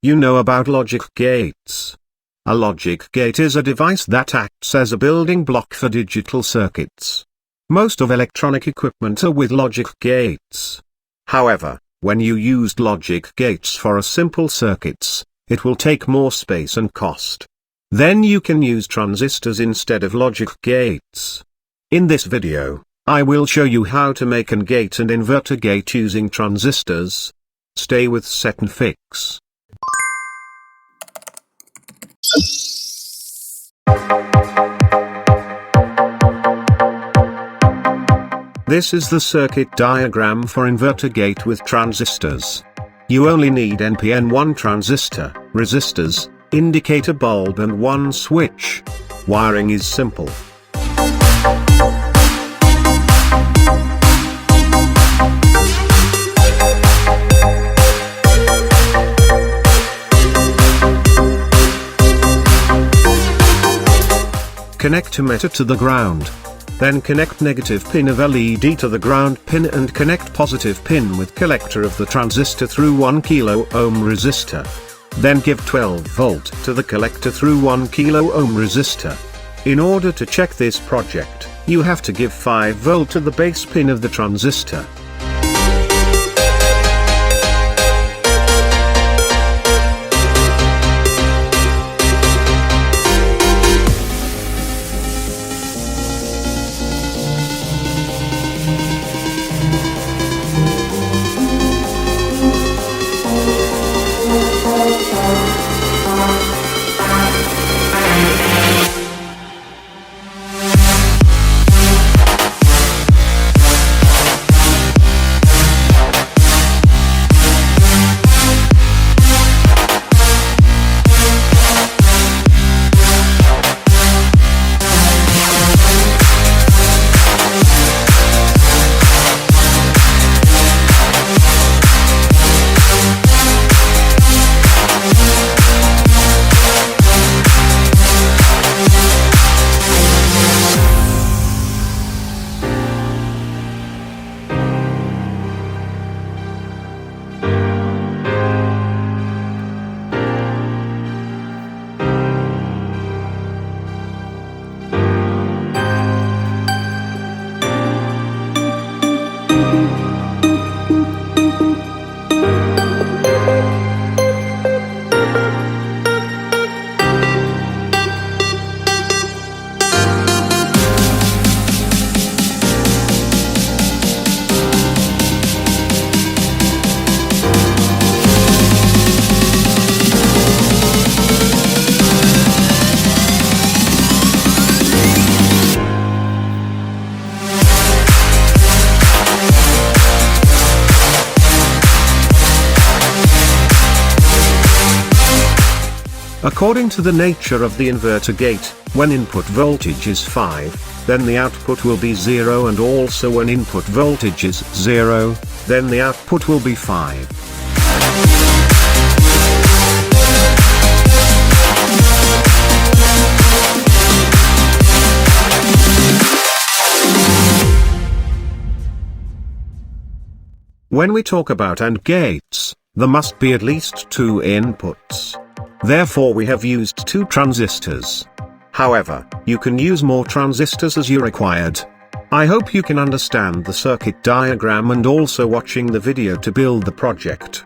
You know about logic gates. A logic gate is a device that acts as a building block for digital circuits. Most of electronic equipment are with logic gates. However, when you used logic gates for a simple circuits, it will take more space and cost. Then you can use transistors instead of logic gates. In this video, I will show you how to make an gate and inverter gate using transistors. Stay with SetNFix. This is the circuit diagram for inverter gate with transistors. You only need NPN1 transistor, resistors, indicator bulb and one switch. Wiring is simple. Connect emitter to the ground. Then connect negative pin of LED to the ground pin and connect positive pin with collector of the transistor through 1 kilo ohm resistor. Then give 12 volt to the collector through 1 kilo ohm resistor. In order to check this project, you have to give 5 volt to the base pin of the transistor. According to the nature of the inverter gate, when input voltage is 5, then the output will be 0, and also when input voltage is 0, then the output will be 5. When we talk about AND gates, there must be at least 2 inputs. Therefore we have used 2 transistors. However, you can use more transistors as you required. I hope you can understand the circuit diagram and also watching the video to build the project.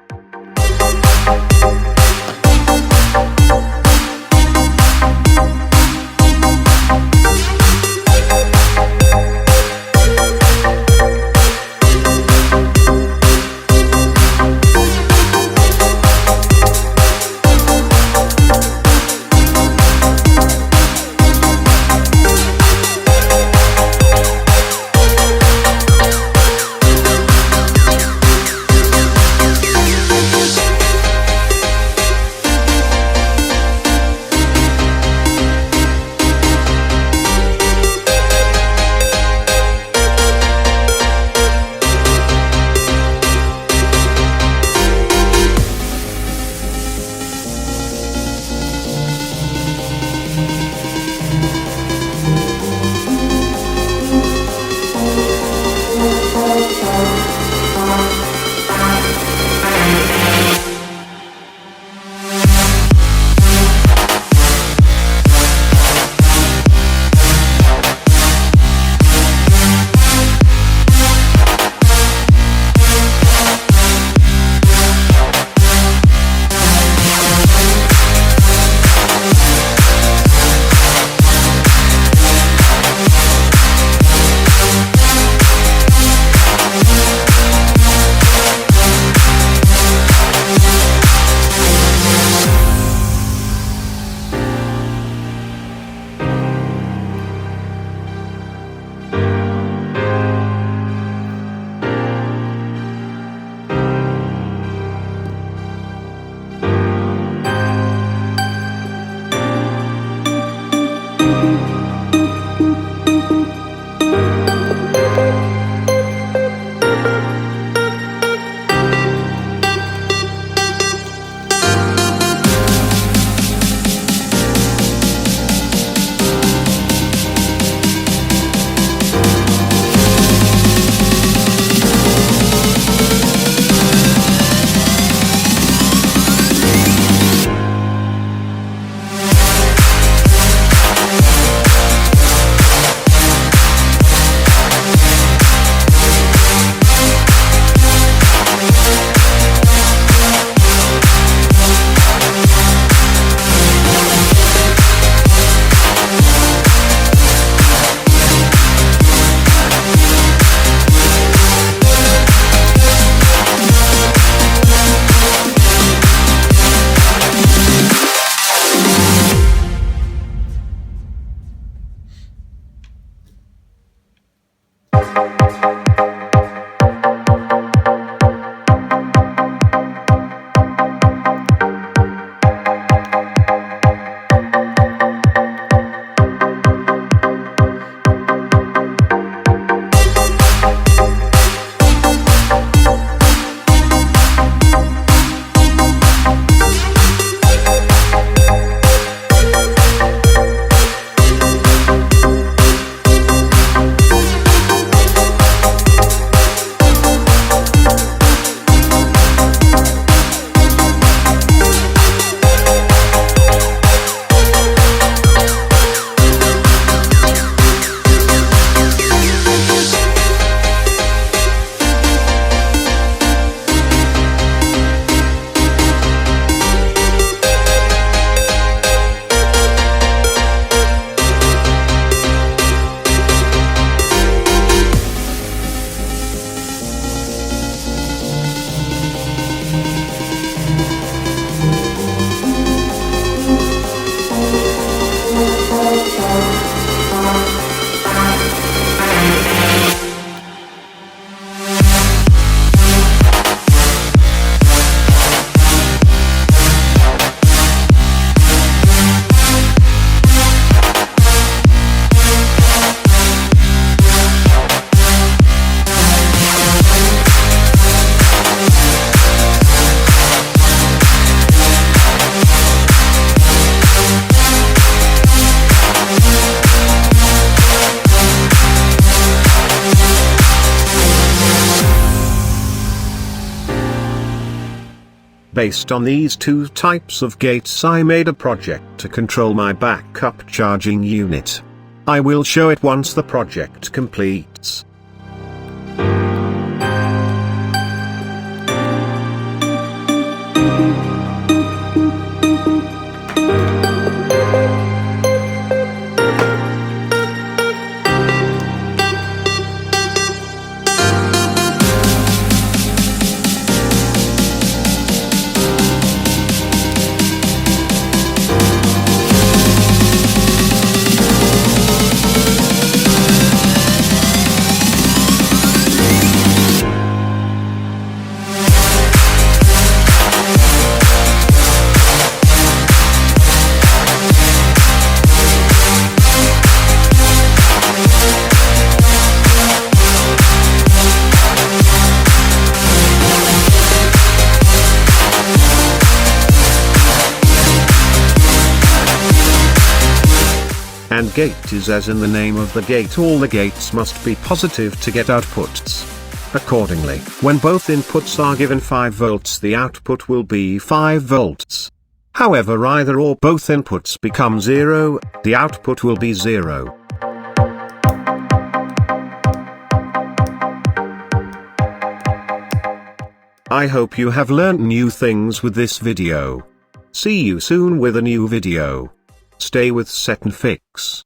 Based on these two types of gates, I made a project to control my backup charging unit. I will show it once the project completes. And gate is as in the name of the gate. All the gates must be positive to get outputs. Accordingly, when both inputs are given 5 volts, the output will be 5 volts. However, either or both inputs become 0, the output will be 0. I hope you have learnt new things with this video. See you soon with a new video. Stay with SetNFix.